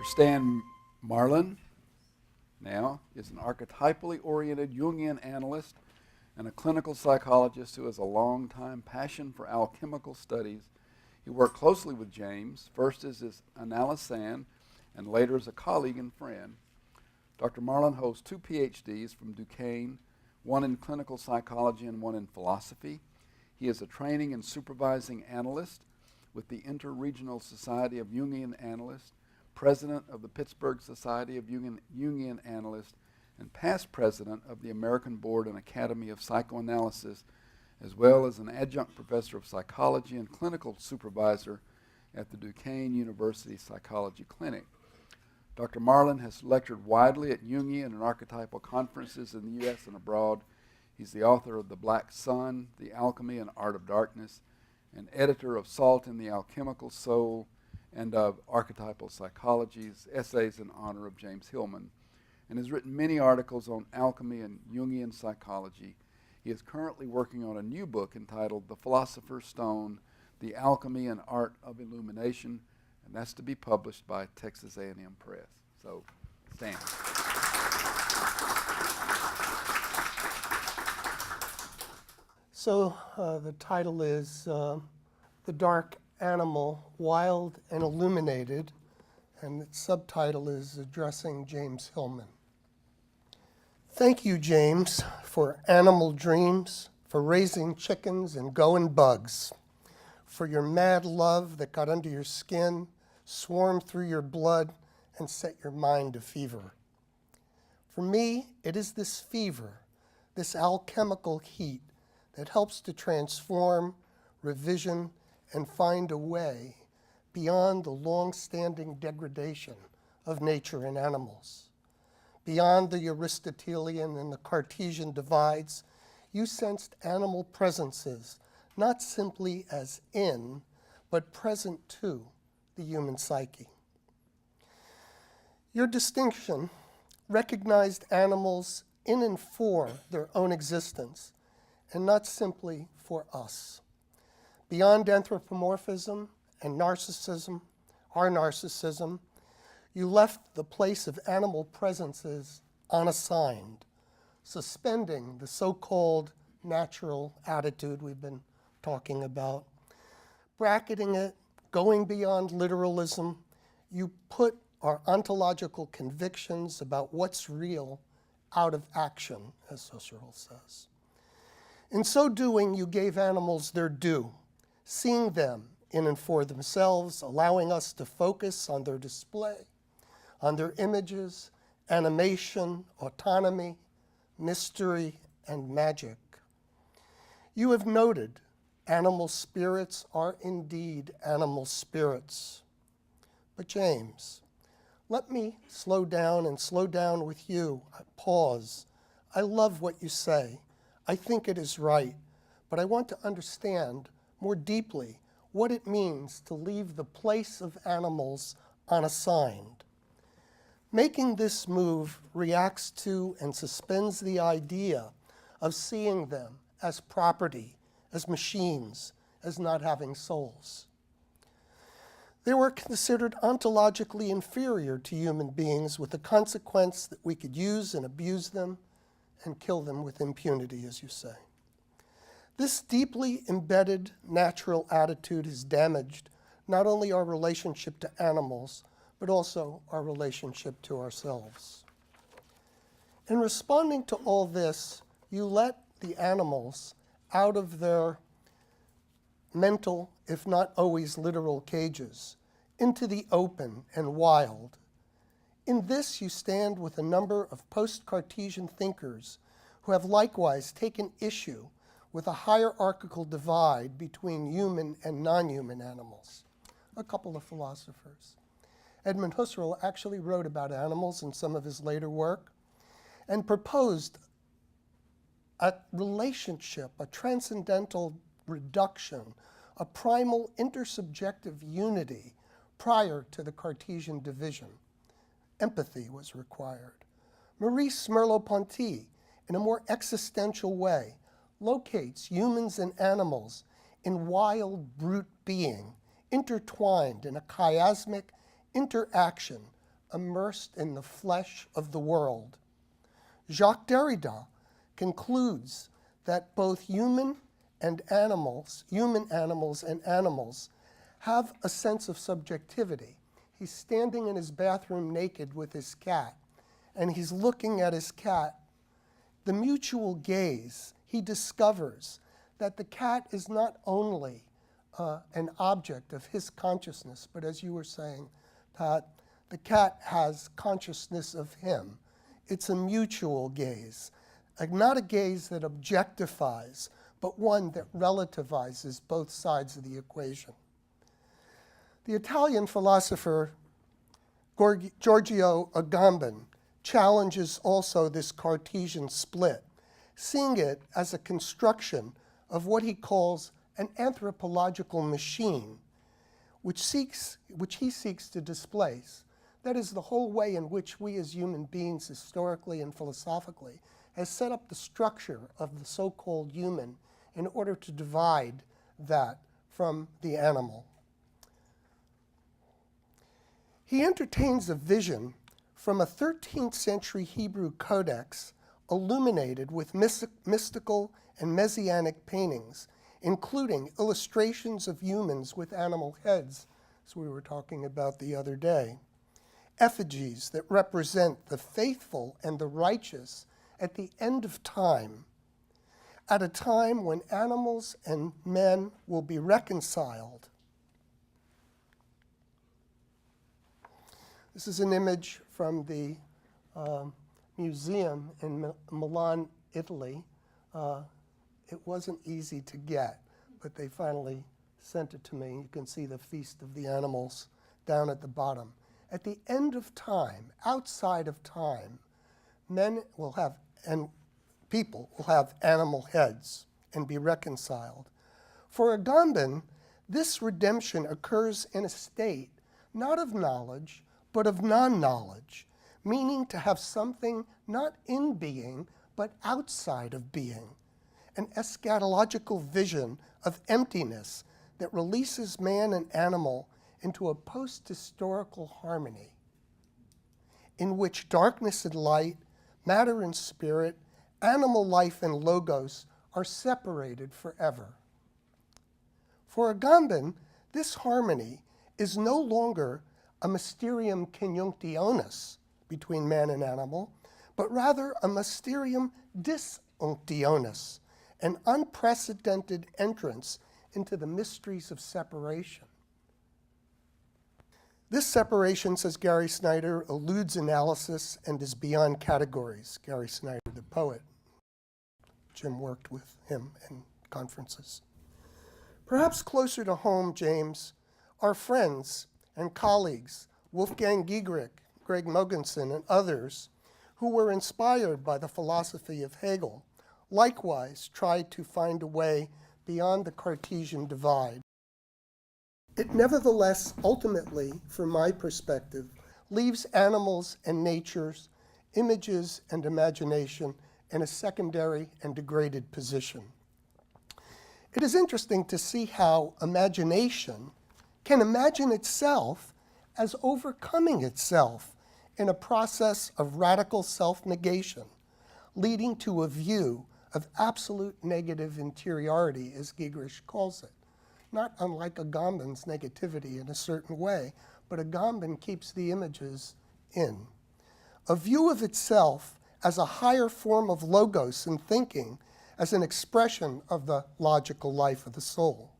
Dr. Stanton Marlan now is an archetypally oriented Jungian analyst and a clinical psychologist who has a long-time passion for alchemical studies. He worked closely with James, first as his analysand and later as a colleague and friend. Dr. Marlan holds 2 Ph.D.s from Duquesne, one in clinical psychology and one in philosophy. He is a training and supervising analyst with the Interregional Society of Jungian Analysts, president of the Pittsburgh Society of Jungian Analysts, and past president of the American Board and Academy of Psychoanalysis, as well as an adjunct professor of psychology and clinical supervisor at the Duquesne University Psychology Clinic. Dr. Marlan has lectured widely at Jungian and archetypal conferences in the U.S. and abroad. He's the author of The Black Sun, The Alchemy and Art of Darkness, and editor of Salt in the Alchemical Soul and of Archetypal Psychology's Essays in Honor of James Hillman, and has written many articles on alchemy and Jungian psychology. He is currently working on a new book entitled The Philosopher's Stone, The Alchemy and Art of Illumination, and that's to be published by Texas A&M Press. So, Stan. So the title is The Dark Animal, Wild and Illuminated, and its subtitle is Addressing James Hillman. Thank you, James, for animal dreams, for raising chickens and going bugs, for your mad love that got under your skin, swarmed through your blood, and set your mind to fever. For me, it is this fever, this alchemical heat, that helps to transform, revision, and find a way beyond the long-standing degradation of nature and animals. Beyond the Aristotelian and the Cartesian divides, you sensed animal presences, not simply as in, but present to the human psyche. Your distinction recognized animals in and for their own existence, and not simply for us. Beyond anthropomorphism and narcissism, our narcissism, you left the place of animal presences unassigned, suspending the so-called natural attitude we've been talking about. Bracketing it, going beyond literalism, you put our ontological convictions about what's real out of action, as Husserl says. In so doing, you gave animals their due, seeing them in and for themselves, allowing us to focus on their display, on their images, animation, autonomy, mystery, and magic. You have noted animal spirits are indeed animal spirits. But James, let me slow down with you. Pause. I love what you say. I think it is right, but I want to understand more deeply what it means to leave the place of animals unassigned. Making this move reacts to and suspends the idea of seeing them as property, as machines, as not having souls. They were considered ontologically inferior to human beings, with the consequence that we could use and abuse them and kill them with impunity, as you say. This deeply embedded natural attitude has damaged not only our relationship to animals, but also our relationship to ourselves. In responding to all this, you let the animals out of their mental, if not always literal, cages, into the open and wild. In this, you stand with a number of post-Cartesian thinkers who have likewise taken issue with a hierarchical divide between human and non-human animals. A couple of philosophers. Edmund Husserl actually wrote about animals in some of his later work and proposed a relationship, a transcendental reduction, a primal intersubjective unity prior to the Cartesian division. Empathy was required. Maurice Merleau-Ponty, in a more existential way, locates humans and animals in wild brute being, intertwined in a chiasmic interaction immersed in the flesh of the world. Jacques Derrida concludes that both human animals and animals have a sense of subjectivity. He's standing in his bathroom naked with his cat, and he's looking at his cat. The mutual gaze, he discovers that the cat is not only an object of his consciousness, but as you were saying, Pat, the cat has consciousness of him. It's a mutual gaze, not a gaze that objectifies, but one that relativizes both sides of the equation. The Italian philosopher Giorgio Agamben challenges also this Cartesian split, seeing it as a construction of what he calls an anthropological machine, which he seeks to displace. That is, the whole way in which we as human beings, historically and philosophically, has set up the structure of the so-called human in order to divide that from the animal. He entertains a vision from a 13th century Hebrew codex illuminated with mystical and messianic paintings, including illustrations of humans with animal heads, as we were talking about the other day, effigies that represent the faithful and the righteous at the end of time, at a time when animals and men will be reconciled. This is an image from the museum in Milan, Italy. It wasn't easy to get, but they finally sent it to me. You can see the Feast of the Animals down at the bottom. At the end of time, outside of time, men will have, and people will have animal heads and be reconciled. For Agamben, this redemption occurs in a state not of knowledge, but of non-knowledge, meaning to have something not in being, but outside of being, an eschatological vision of emptiness that releases man and animal into a post-historical harmony in which darkness and light, matter and spirit, animal life and logos are separated forever. For Agamben, this harmony is no longer a mysterium conjunctionis between man and animal, but rather a mysterium disunctionis, an unprecedented entrance into the mysteries of separation. This separation, says Gary Snyder, eludes analysis and is beyond categories. Gary Snyder, the poet. Jim worked with him in conferences. Perhaps closer to home, James, our friends and colleagues, Wolfgang Giegerich, Greg Mogensen, and others, who were inspired by the philosophy of Hegel, likewise tried to find a way beyond the Cartesian divide. It nevertheless, ultimately, from my perspective, leaves animals and nature's images and imagination in a secondary and degraded position. It is interesting to see how imagination can imagine itself as overcoming itself in a process of radical self-negation, leading to a view of absolute negative interiority, as Giegerich calls it. Not unlike Agamben's negativity in a certain way, but Agamben keeps the images in. A view of itself as a higher form of logos and thinking, as an expression of the logical life of the soul.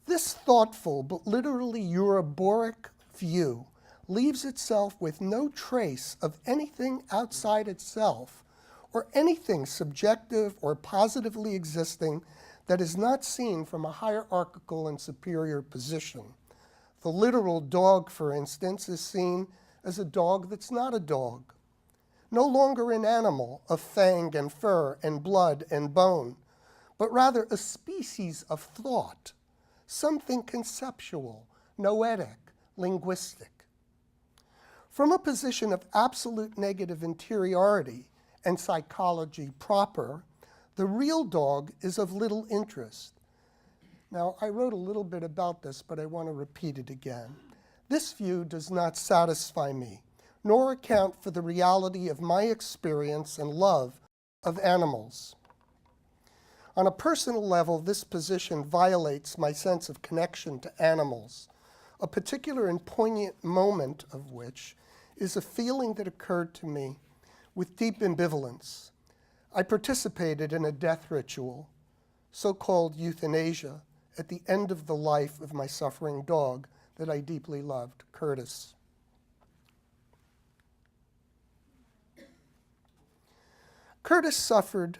This thoughtful but literally Euroboric view leaves itself with no trace of anything outside itself or anything subjective or positively existing that is not seen from a hierarchical and superior position. The literal dog, for instance, is seen as a dog that's not a dog, no longer an animal of fang and fur and blood and bone, but rather a species of thought, something conceptual, noetic, linguistic. From a position of absolute negative interiority and psychology proper, the real dog is of little interest. Now, I wrote a little bit about this, but I want to repeat it again. This view does not satisfy me, nor account for the reality of my experience and love of animals. On a personal level, this position violates my sense of connection to animals, a particular and poignant moment of which is a feeling that occurred to me with deep ambivalence. I participated in a death ritual, so-called euthanasia, at the end of the life of my suffering dog that I deeply loved, Curtis. Curtis suffered,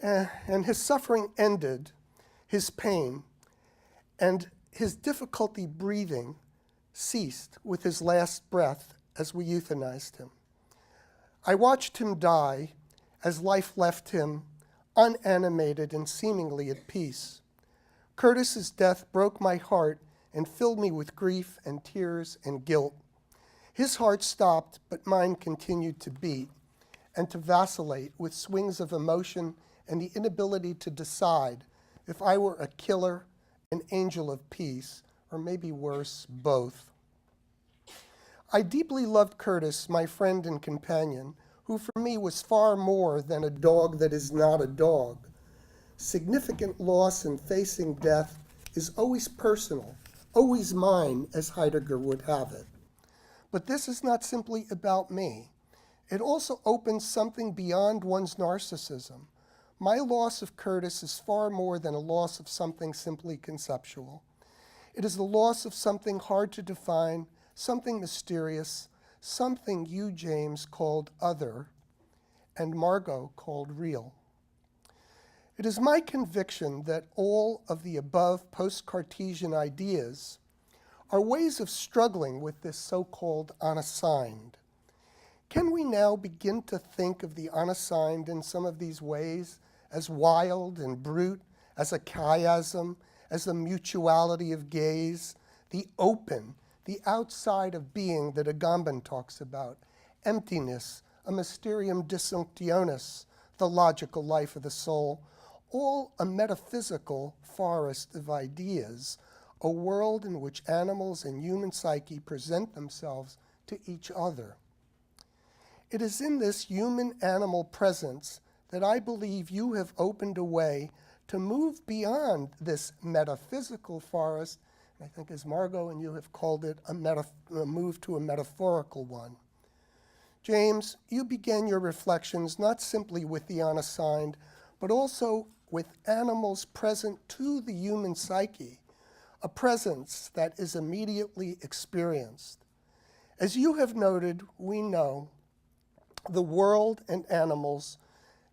and his suffering ended, his pain, and his difficulty breathing ceased with his last breath as we euthanized him. I watched him die as life left him unanimated and seemingly at peace. Curtis's death broke my heart and filled me with grief and tears and guilt. His heart stopped, but mine continued to beat and to vacillate with swings of emotion and the inability to decide if I were a killer, an angel of peace, or maybe worse, both. I deeply loved Curtis, my friend and companion, who for me was far more than a dog that is not a dog. Significant loss in facing death is always personal, always mine, as Heidegger would have it. But this is not simply about me. It also opens something beyond one's narcissism. My loss of Curtis is far more than a loss of something simply conceptual. It is the loss of something hard to define, something mysterious, something you, James, called other, and Margot called real. It is my conviction that all of the above post-Cartesian ideas are ways of struggling with this so-called unassigned. Can we now begin to think of the unassigned in some of these ways as wild and brute, as a chiasm, as the mutuality of gaze, the open, the outside of being that Agamben talks about, emptiness, a mysterium disunctionis, the logical life of the soul, all a metaphysical forest of ideas, a world in which animals and human psyche present themselves to each other. It is in this human-animal presence that I believe you have opened a way to move beyond this metaphysical forest. I think, as Margot and you have called it, a move to a metaphorical one. James, you began your reflections not simply with the unassigned, but also with animals present to the human psyche, a presence that is immediately experienced. As you have noted, we know the world and animals,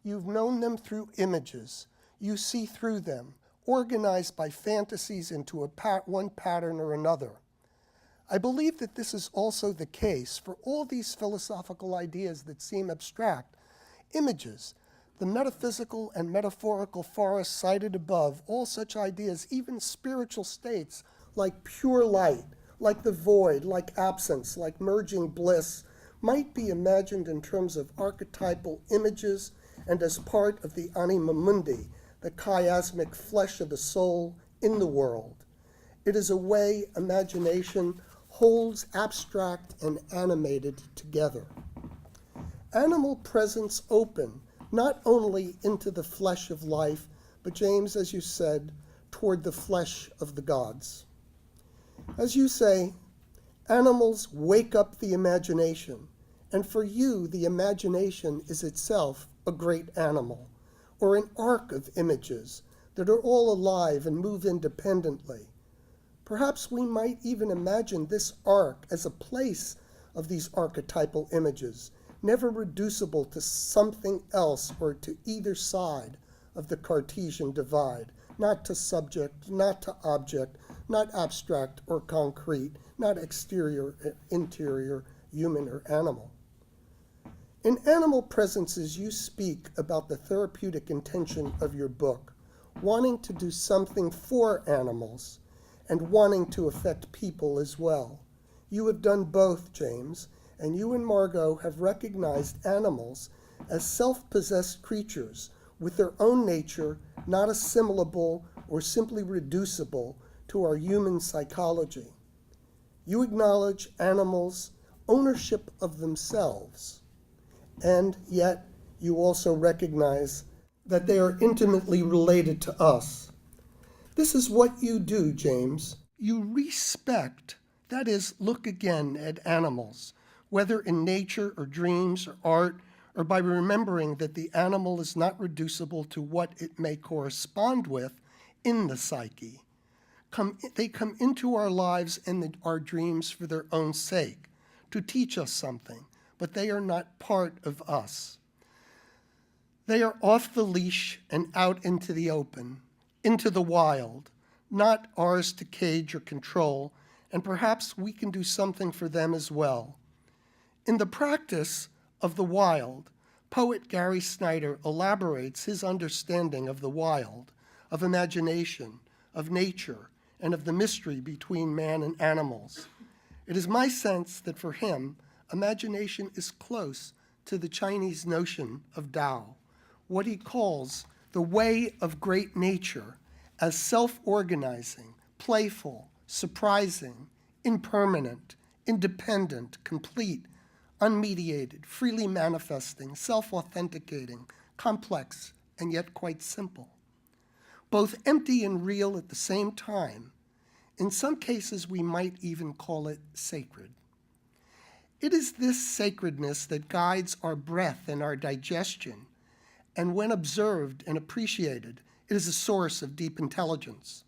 you've known them through images. You see through them, organized by fantasies into one pattern or another. I believe that this is also the case for all these philosophical ideas that seem abstract. Images, the metaphysical and metaphorical forest cited above, all such ideas, even spiritual states like pure light, like the void, like absence, like merging bliss, might be imagined in terms of archetypal images and as part of the anima mundi, the chiasmic flesh of the soul in the world. It is a way imagination holds abstract and animated together. Animal presence open, not only into the flesh of life, but James, as you said, toward the flesh of the gods. As you say, animals wake up the imagination, and for you, the imagination is itself a great animal, or an arc of images that are all alive and move independently. Perhaps we might even imagine this arc as a place of these archetypal images, never reducible to something else or to either side of the Cartesian divide, not to subject, not to object, not abstract or concrete, not exterior, interior, human or animal. In Animal Presences, you speak about the therapeutic intention of your book, wanting to do something for animals and wanting to affect people as well. You have done both, James, and you and Margot have recognized animals as self-possessed creatures with their own nature, not assimilable or simply reducible to our human psychology. You acknowledge animals' ownership of themselves, and yet you also recognize that they are intimately related to us. This is what you do, James. You respect, that is, look again at animals, whether in nature or dreams or art, or by remembering that the animal is not reducible to what it may correspond with in the psyche. They come into our lives and our dreams for their own sake, to teach us something, but they are not part of us. They are off the leash and out into the open, into the wild, not ours to cage or control, and perhaps we can do something for them as well. In the practice of the wild, poet Gary Snyder elaborates his understanding of the wild, of imagination, of nature, and of the mystery between man and animals. It is my sense that for him, imagination is close to the Chinese notion of Tao, what he calls the way of great nature as self-organizing, playful, surprising, impermanent, independent, complete, unmediated, freely manifesting, self-authenticating, complex, and yet quite simple. Both empty and real at the same time. In some cases, we might even call it sacred. It is this sacredness that guides our breath and our digestion, and when observed and appreciated, it is a source of deep intelligence.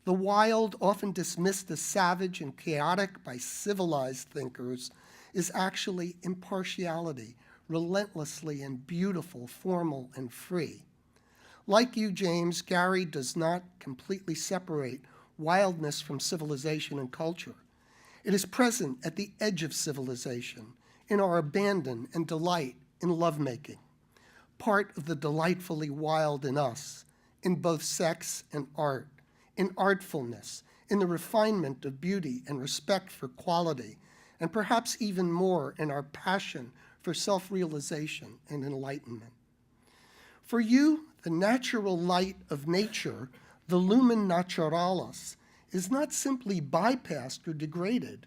The wild, often dismissed as savage and chaotic by civilized thinkers, is actually impartiality, relentlessly and beautiful, formal and free. Like you, James, Gary does not completely separate wildness from civilization and culture. It is present at the edge of civilization, in our abandon and delight in lovemaking, part of the delightfully wild in us, in both sex and art, in artfulness, in the refinement of beauty and respect for quality, and perhaps even more in our passion for self-realization and enlightenment. For you, the natural light of nature, the lumen naturalis, is not simply bypassed or degraded.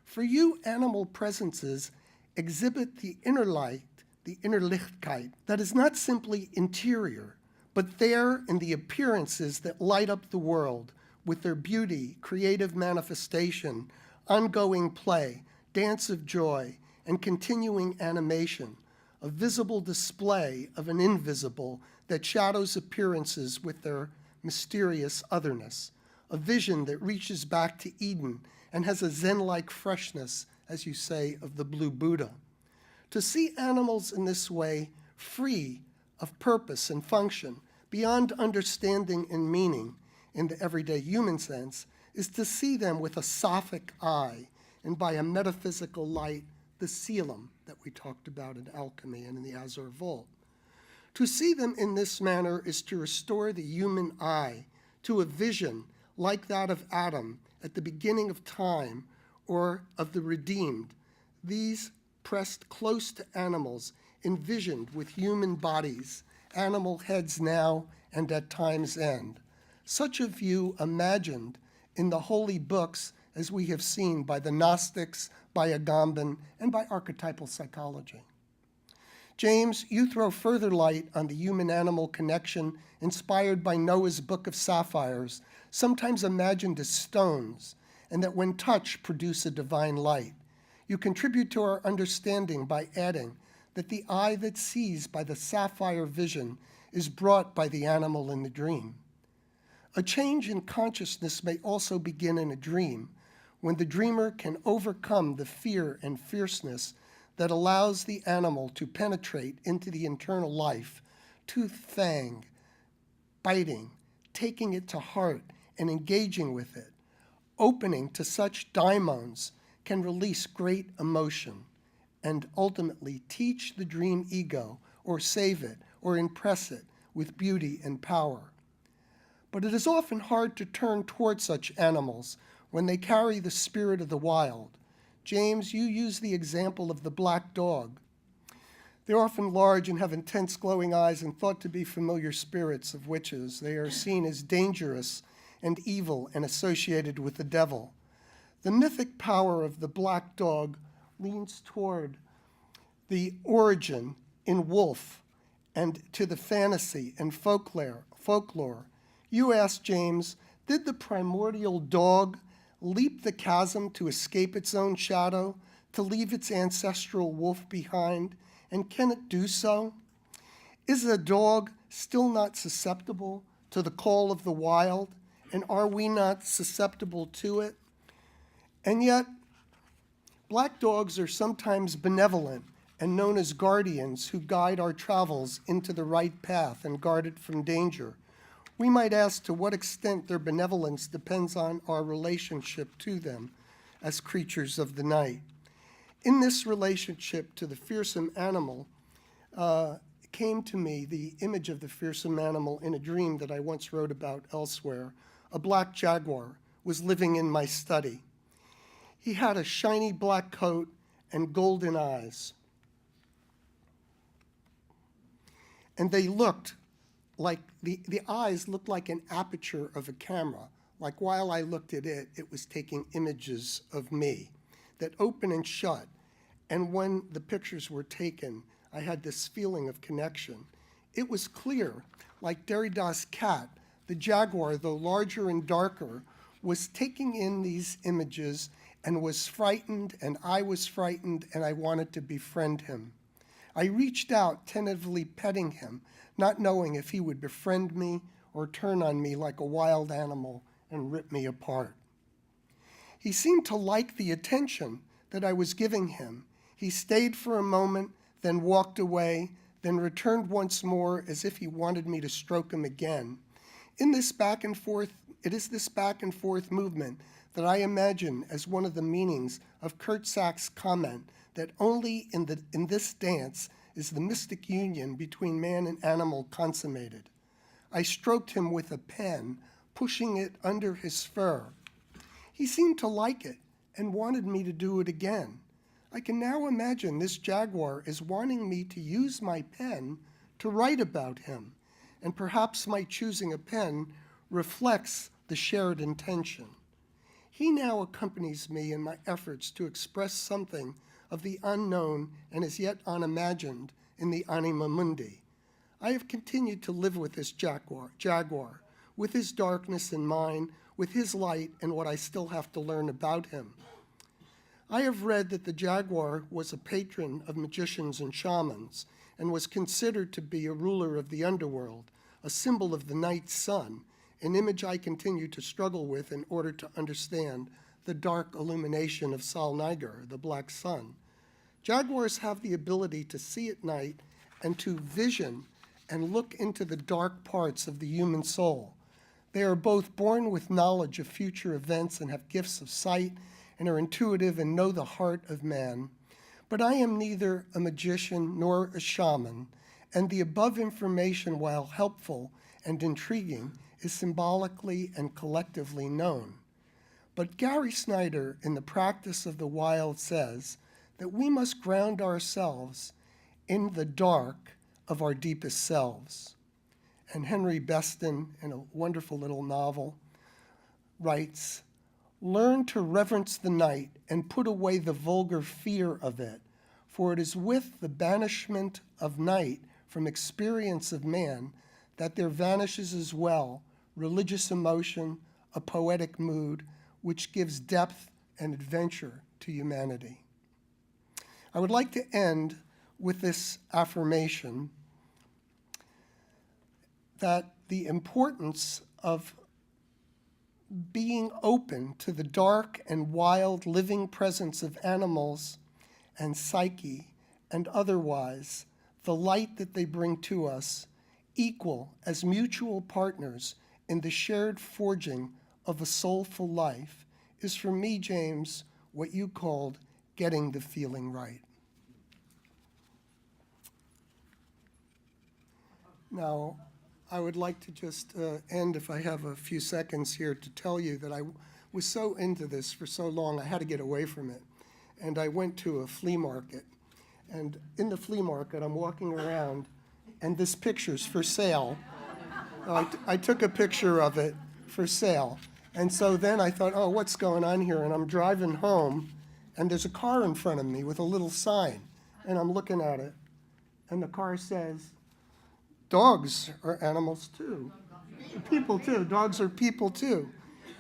For you, animal presences exhibit the inner light, the inner Lichtkeit, that is not simply interior, but there in the appearances that light up the world with their beauty, creative manifestation, ongoing play, dance of joy, and continuing animation, a visible display of an invisible that shadows appearances with their mysterious otherness, a vision that reaches back to Eden and has a Zen-like freshness, as you say, of the blue Buddha. To see animals in this way, free of purpose and function, beyond understanding and meaning in the everyday human sense, is to see them with a sophic eye and by a metaphysical light, the coelom that we talked about in alchemy and in the Azure Vault. To see them in this manner is to restore the human eye to a vision like that of Adam at the beginning of time or of the redeemed, these pressed close to animals, envisioned with human bodies, animal heads now and at time's end. Such a view imagined in the holy books as we have seen by the Gnostics, by Agamben, and by archetypal psychology. James, you throw further light on the human-animal connection inspired by Noah's Book of Sapphires, sometimes imagined as stones, and that when touched produce a divine light. You contribute to our understanding by adding that the eye that sees by the sapphire vision is brought by the animal in the dream. A change in consciousness may also begin in a dream, when the dreamer can overcome the fear and fierceness that allows the animal to penetrate into the internal life, tooth fang, biting, taking it to heart and engaging with it. Opening to such daimons can release great emotion and ultimately teach the dream ego or save it or impress it with beauty and power. But it is often hard to turn toward such animals when they carry the spirit of the wild. James, you use the example of the black dog. They're often large and have intense glowing eyes and thought to be familiar spirits of witches. They are seen as dangerous and evil and associated with the devil. The mythic power of the black dog leans toward the origin in wolf and to the fantasy and folklore. You asked James, did the primordial dog leap the chasm to escape its own shadow, to leave its ancestral wolf behind, and can it do so? Is a dog still not susceptible to the call of the wild, and are we not susceptible to it? And yet, black dogs are sometimes benevolent and known as guardians who guide our travels into the right path and guard it from danger. We might ask to what extent their benevolence depends on our relationship to them as creatures of the night. In this relationship to the fearsome animal, came to me the image of the fearsome animal in a dream that I once wrote about elsewhere. A black jaguar was living in my study. He had a shiny black coat and golden eyes. And they looked like, the eyes looked like an aperture of a camera. Like while I looked at it, it was taking images of me that open and shut. And when the pictures were taken, I had this feeling of connection. It was clear, like Derrida's cat, the jaguar, though larger and darker, was taking in these images and was frightened, and I was frightened, and I wanted to befriend him. I reached out, tentatively petting him, not knowing if he would befriend me or turn on me like a wild animal and rip me apart. He seemed to like the attention that I was giving him. He stayed for a moment, then walked away, then returned once more as if he wanted me to stroke him again. It is this back and forth movement that I imagine as one of the meanings of Kurt Sack's comment that only in this dance is the mystic union between man and animal consummated. I stroked him with a pen, pushing it under his fur. He seemed to like it and wanted me to do it again. I can now imagine this jaguar is wanting me to use my pen to write about him, and perhaps my choosing a pen reflects the shared intention. He now accompanies me in my efforts to express something of the unknown and as yet unimagined in the anima mundi. I have continued to live with this jaguar, with his darkness in mine, with his light and what I still have to learn about him. I have read that the jaguar was a patron of magicians and shamans and was considered to be a ruler of the underworld, a symbol of the night sun, an image I continue to struggle with in order to understand the dark illumination of Sol Niger, the black sun. Jaguars have the ability to see at night and to vision and look into the dark parts of the human soul. They are both born with knowledge of future events and have gifts of sight and are intuitive and know the heart of man. But I am neither a magician nor a shaman, and the above information, while helpful and intriguing, is symbolically and collectively known. But Gary Snyder, in The Practice of the Wild, says that we must ground ourselves in the dark of our deepest selves. And Henry Beston, in a wonderful little novel, writes, "Learn to reverence the night and put away the vulgar fear of it, for it is with the banishment of night from experience of man that there vanishes as well religious emotion, a poetic mood, which gives depth and adventure to humanity." I would like to end with this affirmation that the importance of being open to the dark and wild living presence of animals and psyche and otherwise, the light that they bring to us, equal as mutual partners in the shared forging of a soulful life, is for me, James, what you called getting the feeling right. Now, I would like to just end, if I have a few seconds here, to tell you that I was so into this for so long, I had to get away from it. And I went to a flea market. And in the flea market, I'm walking around, and this picture's for sale. I took a picture of it for sale. And so then I thought, oh, what's going on here? And I'm driving home, and there's a car in front of me with a little sign. And I'm looking at it, and the car says, dogs are animals too. People too. Dogs are people too.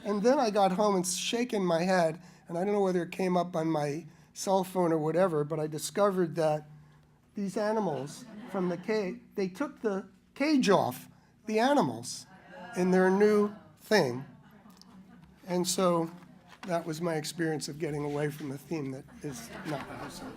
And then I got home and shaking my head, and I don't know whether it came up on my cell phone or whatever, but I discovered that these animals from the cage, they took the cage off the animals in their new thing. And so that was my experience of getting away from the theme that is not necessary.